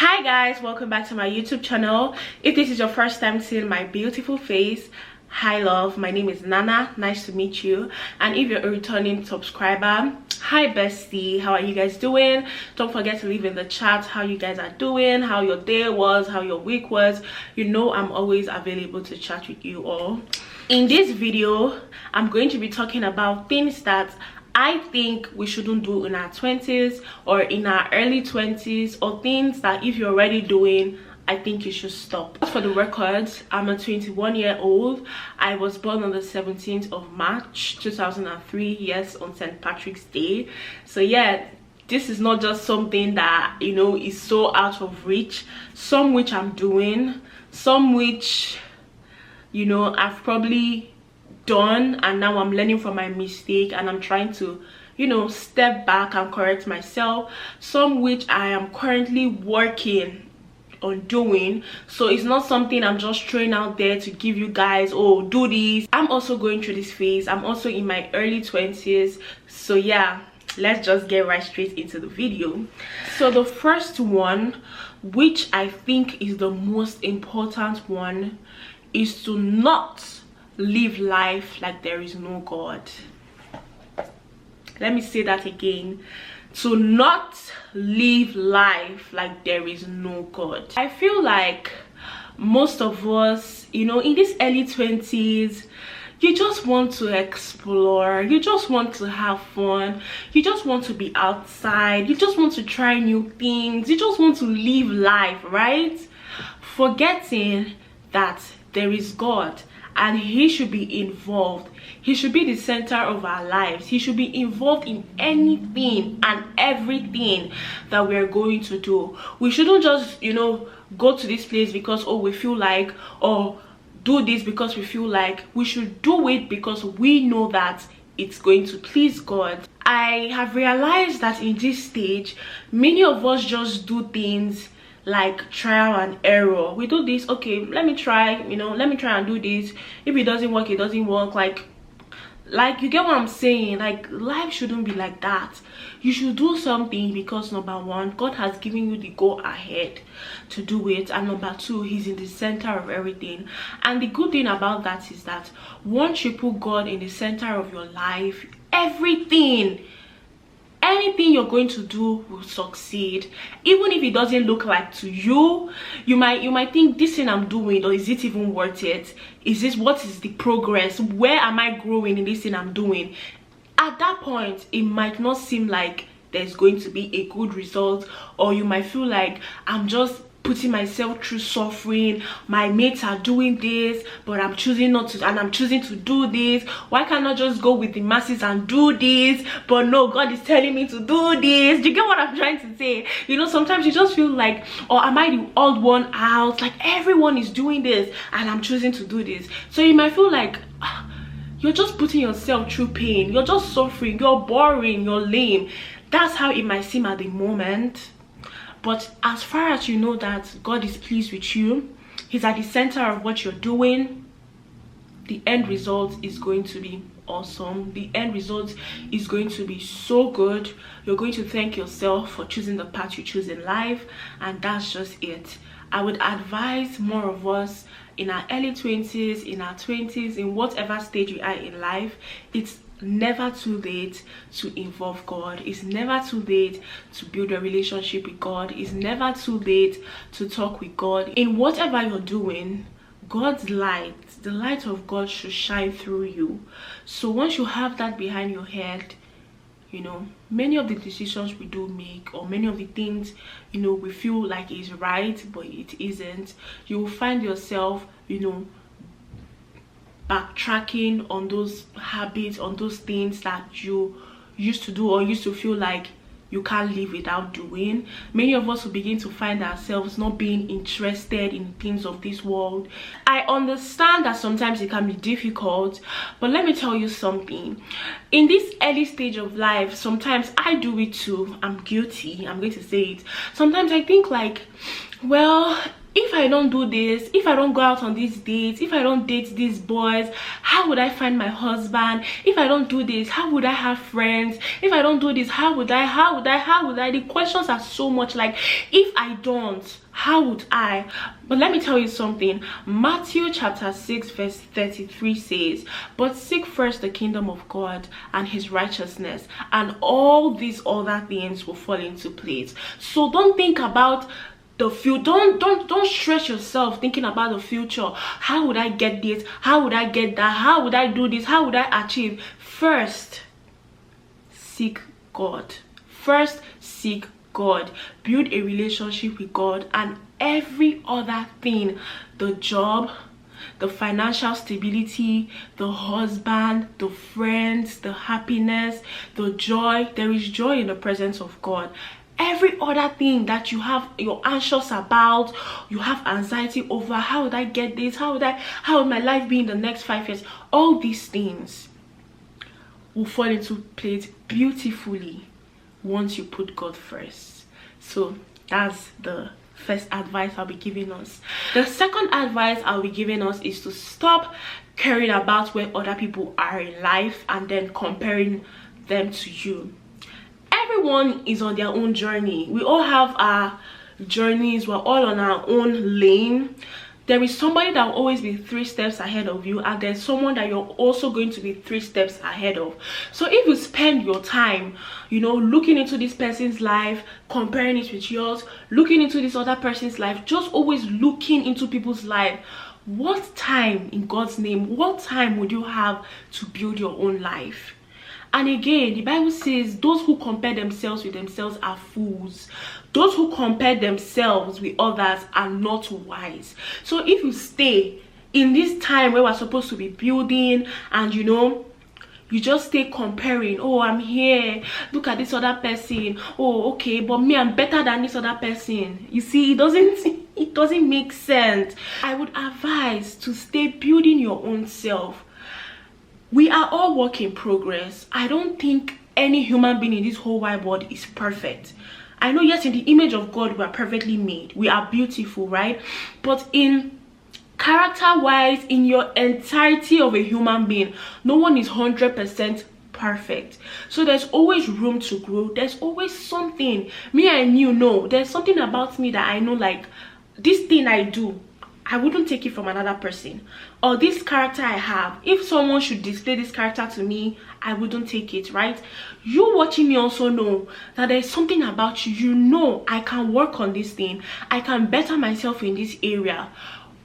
Hi guys, welcome back to my YouTube channel. If this is your first time seeing my beautiful face, hi love, my name is Nana, nice to meet you. And if you're a returning subscriber, hi bestie, how are you guys doing? Don't forget to leave in the chat how you guys are doing, how your day was, how your week was. You know I'm always available to chat with you all. In this video, I'm going to be talking about things that I think we shouldn't do in our 20s or in our early 20s, or things that if you're already doing, I think you should stop. For the record, I'm a 21-year-old. I was born on the 17th of March 2003, yes, on St. Patrick's Day. So yeah, this is not just something that, you know, is so out of reach. Some which I'm doing, some which, you know, I've probably done, and now I'm learning from my mistake and I'm trying to, you know, step back and correct myself. Some which I am currently working on doing, so it's not something I'm just throwing out there to give you guys, oh, do this. I'm also going through this phase. I'm also in my early 20s. So yeah, let's just get right straight into the video. So the first one, which I think is the most important one, is to not live life like there is no God. Let me say that again. To not live life like there is no God. I feel like most of us, you know, in these early 20s, you just want to explore, you just want to have fun, you just want to be outside, you just want to try new things, you just want to live life, right? Forgetting that there is God and he should be involved. He should be the center of our lives. He should be involved in anything and everything that we are going to do. We shouldn't just, you know, go to this place because, oh, we feel like, or do this because we feel like. We should do it because we know that it's going to please God. I have realized that in this stage, many of us just do things like trial and error. We do this, okay, let me try, you know, let me try and do this. If it doesn't work, it doesn't work. Like you get what I'm saying? Like, life shouldn't be like that. You should do something because, number one, God has given you the go ahead to do it, and number two, he's in the center of everything. And the good thing about that is that once you put God in the center of your life, anything you're going to do will succeed. Even if it doesn't look like to you, you might think, this thing I'm doing, or is it even worth it? Is this, what is the progress? Where am I growing in this thing I'm doing? At that point, it might not seem like there's going to be a good result, or you might feel like, I'm just putting myself through suffering, my mates are doing this, but I'm choosing not to, and I'm choosing to do this. Why can't I just go with the masses and do this? But no, God is telling me to do this. Do you get what I'm trying to say? You know, sometimes you just feel like, or am I the odd one out? Like, everyone is doing this and I'm choosing to do this. So you might feel like you're just putting yourself through pain, you're just suffering, you're boring, you're lame. That's how it might seem at the moment. But as far as you know that God is pleased with you, he's at the center of what you're doing, the end result is going to be awesome. The end result is going to be so good. You're going to thank yourself for choosing the path you choose in life, and that's just it. I would advise more of us in our early 20s, in our 20s, in whatever stage we are in life, it's never too late to involve God. It's never too late to build a relationship with God. It's never too late to talk with God. In whatever you're doing, God's light, the light of God, should shine through you. So once you have that behind your head, you know, many of the decisions we do make, or many of the things, you know, we feel like is right but it isn't, you will find yourself, you know, backtracking on those habits, on those things that you used to do or used to feel like you can't live without doing. Many of us will begin to find ourselves not being interested in things of this world. I understand that sometimes it can be difficult, but let me tell you something. In this early stage of life, sometimes I do it too. I'm guilty, I'm going to say it. Sometimes I think like, well, if I don't do this, if I don't go out on these dates, if I don't date these boys, how would I find my husband? If I don't do this, how would I have friends? If I don't do this, how would I? The questions are so much. Like, if I don't, how would I? But let me tell you something. Matthew chapter 6 verse 33 says, but seek first the kingdom of God and his righteousness, and all these other things will fall into place. So don't think about the future. Don't stress yourself thinking about the future. How would I get this? How would I get that? How would I do this? How would I achieve? First, seek God. First, seek God. Build a relationship with God, and every other thing, the job, the financial stability, the husband, the friends, the happiness, the joy. There is joy in the presence of God. Every other thing that you're anxious about, you have anxiety over, how would I get this? How would my life be in the next 5 years? All these things will fall into place beautifully once you put God first. So that's the first advice I'll be giving us. The second advice I'll be giving us is to stop caring about where other people are in life and then comparing them to you. Everyone is on their own journey. We all have our journeys. We're all on our own lane. There is somebody that will always be 3 steps ahead of you, and there's someone that you're also going to be 3 steps ahead of. So if you spend your time, looking into this person's life, comparing it with yours, looking into this other person's life, just always looking into people's life, what time, in God's name, what time would you have to build your own life? And again, the Bible says those who compare themselves with themselves are fools. Those who compare themselves with others are not wise. So if you stay in this time where we're supposed to be building, and you just stay comparing, oh, I'm here, look at this other person, oh, okay, but me, I'm better than this other person. You see, it doesn't make sense. I would advise to stay building your own self. We are all work in progress. I don't think any human being in this whole wide world is perfect. I know, yes, in the image of God, we are perfectly made. We are beautiful, right? But in character-wise, in your entirety of a human being, no one is 100% perfect. So there's always room to grow. There's always something. Me and you know, there's something about me that I know, like, this thing I do, I wouldn't take it from another person. Or this character I have, if someone should display this character to me, I wouldn't take it, right? You watching me also know that there's something about you. I can work on this thing. I can better myself in this area.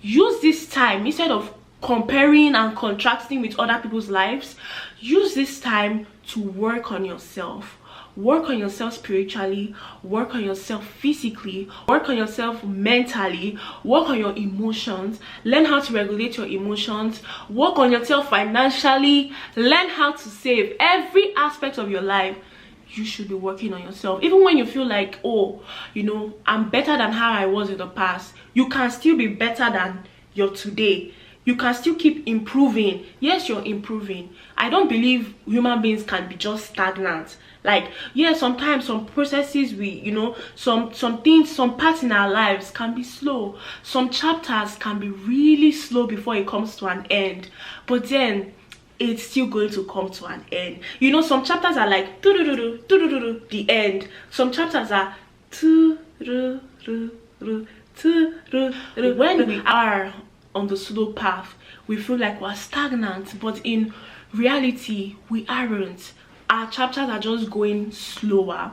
Use this time, instead of comparing and contrasting with other people's lives, use this time to work on yourself. Work on yourself spiritually, work on yourself physically, work on yourself mentally, work on your emotions, learn how to regulate your emotions, work on yourself financially, learn how to save. Every aspect of your life, you should be working on yourself. Even when you feel like, oh, I'm better than how I was in the past, you can still be better than your today. You can still keep improving. Yes, you're improving. I don't believe human beings can be just stagnant. Like, yeah, sometimes some processes some things, some parts in our lives can be slow. Some chapters can be really slow before it comes to an end. But then it's still going to come to an end. Some chapters are like the end. Some chapters are when we are on the slow path, we feel like we're stagnant, but in reality we aren't. Our chapters are just going slower.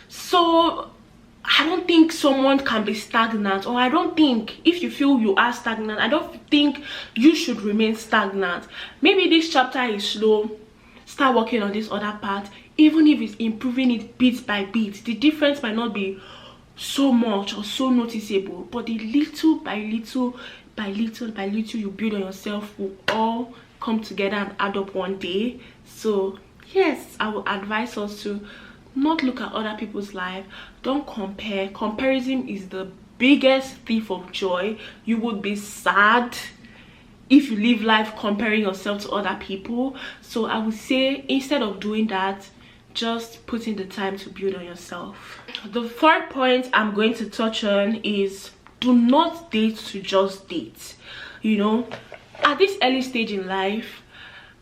So I don't think someone can be stagnant, or I don't think, if you feel you are stagnant, I don't think you should remain stagnant. Maybe this chapter is slow, start working on this other part. Even if it's improving it bit by bit, the difference might not be so much or so noticeable, but the little by little you build on yourself will all come together and add up one day. So yes, I will advise us to not look at other people's life. Don't compare. Comparison is the biggest thief of joy. You would be sad if you live life comparing yourself to other people. So I would say, instead of doing that, just put in the time to build on yourself. The third point I'm going to touch on is do not date to just date. You know, at this early stage in life,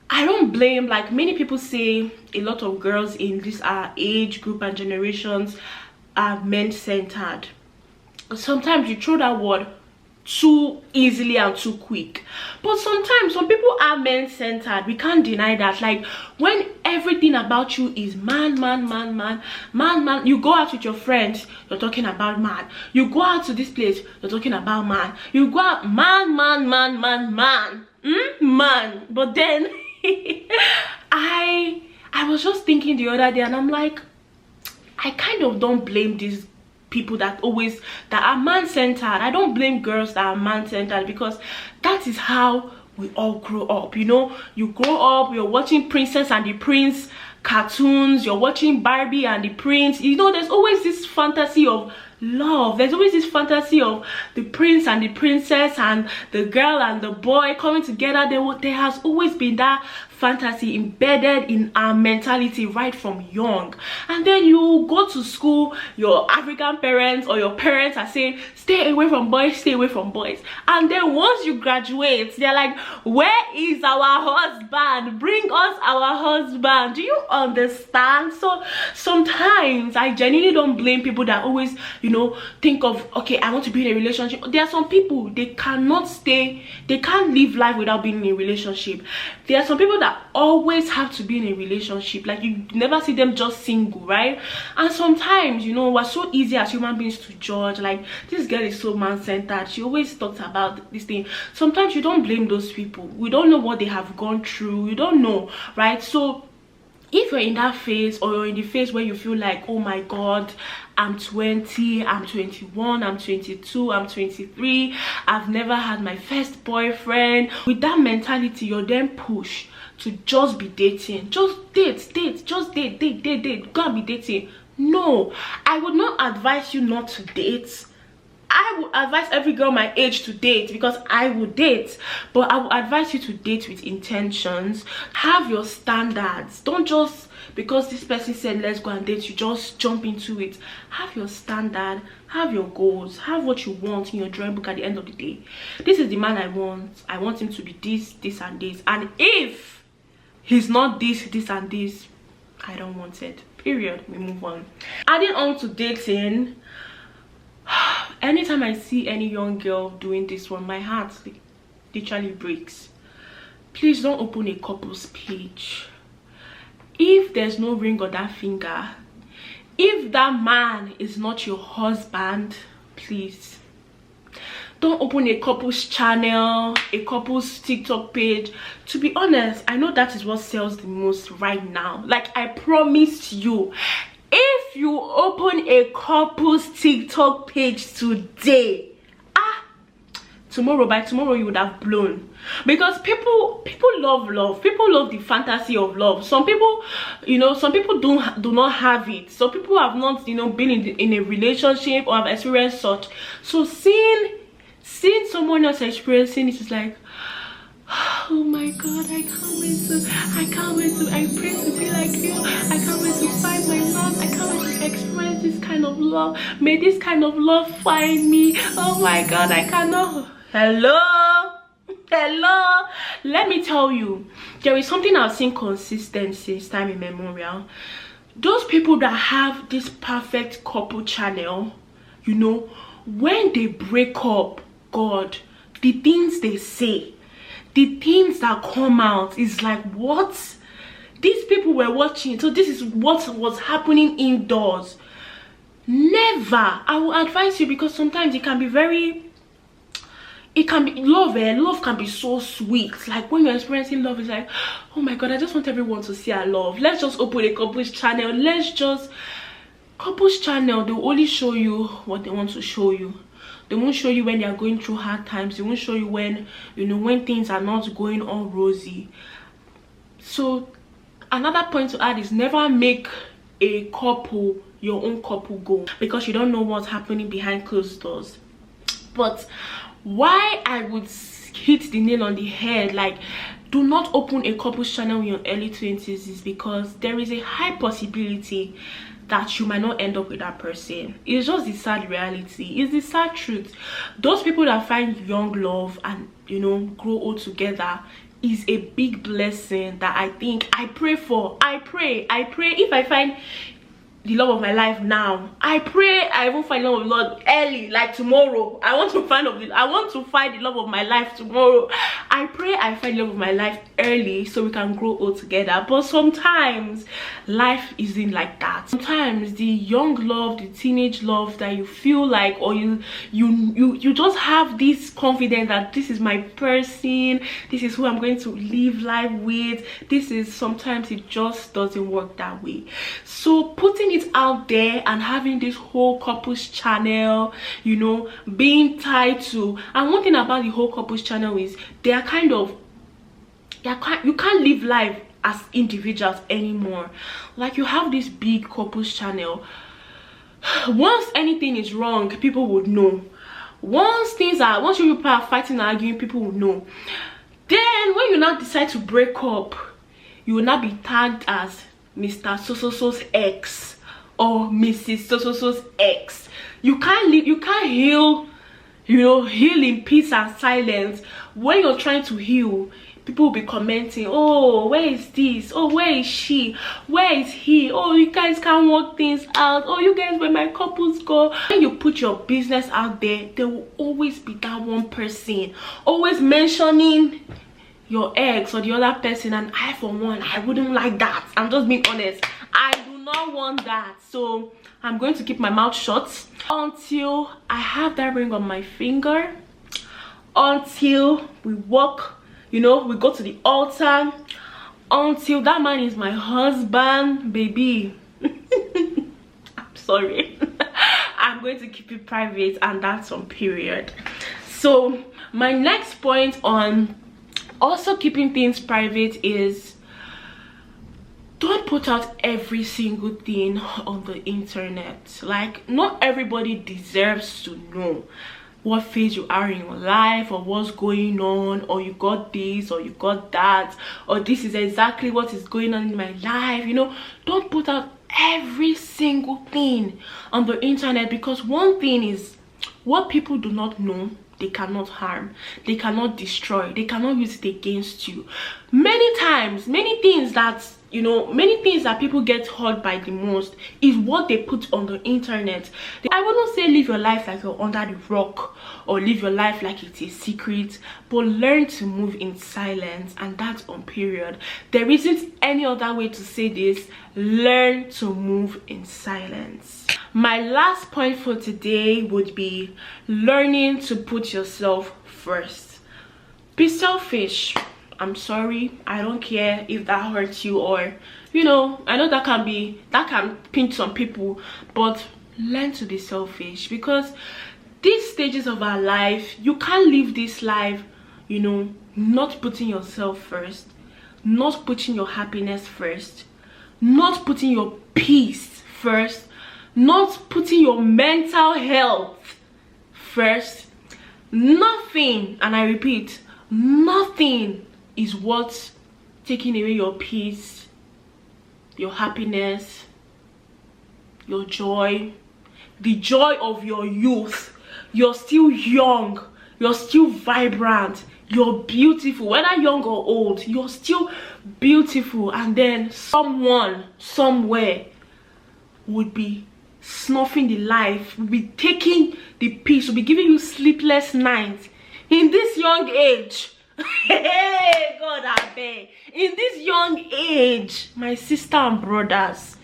I don't blame, like many people say, a lot of girls in this age group and generations are men-centered. Sometimes you throw that word too easily and too quick, but sometimes some people are men-centered. We can't deny that. Like when everything about you is man, you go out with your friends, you're talking about man. You go out to this place, you're talking about man. You go out, man. But then I was just thinking the other day, and I'm like, I kind of don't blame these people that are man-centered. I don't blame girls that are man-centered, because that is how we all grow up. You know, you grow up, you're watching Princess and the Prince cartoons, you're watching Barbie and the Prince. You know, there's always this fantasy of love. There's always this fantasy of the prince and the princess and the girl and the boy coming together. There has always been that fantasy embedded in our mentality right from young. And then you go to school, your African parents or your parents are saying, stay away from boys, stay away from boys. And then once you graduate, they're like, where is our husband? Bring us our husband. Do you understand? So sometimes I genuinely don't blame people that always, you know, think of, okay, I want to be in a relationship. There are some people, they can't live life without being in a relationship. There are some people that always have to be in a relationship. Like you never see them just single, right? And sometimes, you know, we're so easy as human beings to judge. Like, this girl is so man-centered, she always talks about this thing. Sometimes you don't blame those people. We don't know what they have gone through. You don't know, right? So if you're in that phase, or you're in the phase where you feel like, oh my god, I'm 20, I'm 21, I'm 22, I'm 23, I've never had my first boyfriend, with that mentality, you're then pushed to just be dating. Just date, just date, go and be dating. No, I would not advise you not to date. I would advise every girl my age to date, because I would date, but I would advise you to date with intentions. Have your standards. Don't just because this person said let's go and date, you just jump into it. Have your standard, have your goals, have what you want in your drawing book at the end of the day. This is the man I want him to be this and this, and if he's not this and this, I don't want it, period. We move on. Adding on to dating, anytime I see any young girl doing this one, my heart literally breaks. Please don't open a couple's page. If there's no ring on that finger, if that man is not your husband, please don't open a couple's channel, a couple's TikTok page. To be honest, I know that is what sells the most right now. Like, I promise you, if you open a couple's TikTok page today, by tomorrow you would have blown. Because people love, people love the fantasy of love. Some people, you know, some people do not have it. Some people have not, you know, been in a relationship or have experienced such. So seeing someone else experiencing it is like, oh my god, I can't wait to I pray to be like you. I can't wait to find my love. I can't wait to experience this kind of love. May this kind of love find me. Oh my god, I cannot. Hello, let me tell you, there is something I've seen consistent since time immemorial. Those people that have this perfect couple channel, you know, when they break up, god, the things they say, the things that come out is like, what? These people were watching, so this is what was happening indoors. Never. I will advise you, because sometimes it can be love can be so sweet. Like when you're experiencing love, it's like, oh my god, I just want everyone to see our love. Let's just open a couples channel. Couples channel, they'll only show you what they want to show you. They won't show you when they are going through hard times. They won't show you when, you know, when things are not going all rosy. So another point to add is, never make a couple your own couple goal, because you don't know what's happening behind closed doors. But why I would hit the nail on the head, like, do not open a couples channel in your early 20s, is because there is a high possibility that you might not end up with that person. It's just the sad reality. It's the sad truth. Those people that find young love and, you know, grow old together is a big blessing that I pray for. I pray if I find the love of my life now, I pray I won't find the love of the Lord early, like tomorrow. I want to find the love of my life tomorrow. I pray I find the love of my life early so we can grow old together. But sometimes life isn't like that. Sometimes the young love, the teenage love that you feel like, or you just have this confidence that this is my person, this is who I'm going to live life with. Sometimes it just doesn't work that way. So putting it out there and having this whole couples channel, you know, being tied to, and one thing about the whole couples channel is you can't live life as individuals anymore. Like, you have this big couples channel. Once anything is wrong, people would know. Once you people are fighting and arguing, people will know. Then when you now decide to break up, you will not be tagged as Mr. So-so-so's ex or Mrs. So-so-so's ex. You can't heal, you know, heal in peace and silence. When you're trying to heal, people will be commenting, oh, where is this? Oh, where is she? Where is he? Oh, you guys can't work things out. Oh, you guys, where my couples go? When you put your business out there, there will always be that one person always mentioning your ex or the other person, and I, for one, I wouldn't like that. I'm just being honest. I do not want that. So I'm going to keep my mouth shut until I have that ring on my finger, until we walk, you know, we go to the altar, until that man is my husband, baby. I'm sorry. I'm going to keep it private, and that's on period. So my next point on also keeping things private is, don't put out every single thing on the internet. Like, not everybody deserves to know what phase you are in your life, or what's going on, or you got this or you got that, or this is exactly what is going on in my life. You know, don't put out every single thing on the internet, because one thing is, what people do not know, they cannot harm, they cannot destroy, they cannot use it against you. Many times, many things that people get hurt by the most is what they put on the internet. I wouldn't say live your life like you're under the rock, or live your life like it's a secret, but learn to move in silence, and that's on period. There isn't any other way to say this. Learn to move in silence. My last point for today would be learning to put yourself first. Be selfish. I'm sorry, I don't care if that hurts you, or, you know, I know that can pinch some people, but learn to be selfish, because these stages of our life, you can't live this life, you know, not putting yourself first, not putting your happiness first, not putting your peace first, not putting your mental health first. Nothing, and I repeat, nothing is worth taking away your peace, your happiness, your joy, the joy of your youth. You're still young, you're still vibrant, you're beautiful. Whether young or old, you're still beautiful. And then someone somewhere would be snuffing the life, would be taking the peace, would be giving you sleepless nights in this young age. Hey, God, I beg. In this young age, my sister and brothers,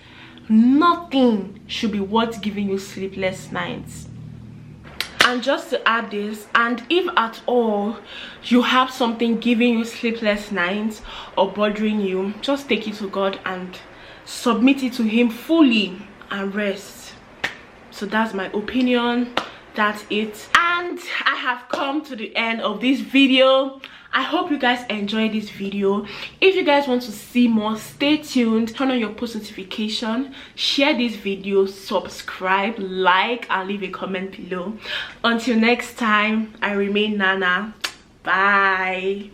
nothing should be worth giving you sleepless nights. And just to add this, and if at all you have something giving you sleepless nights or bothering you, just take it to God and submit it to Him fully and rest. So that's my opinion. That's it. And I have come to the end of this video. I hope you guys enjoyed this video. If you guys want to see more, stay tuned, turn on your post notification, share this video, subscribe, like, and leave a comment below. Until next time, I remain Nana. Bye.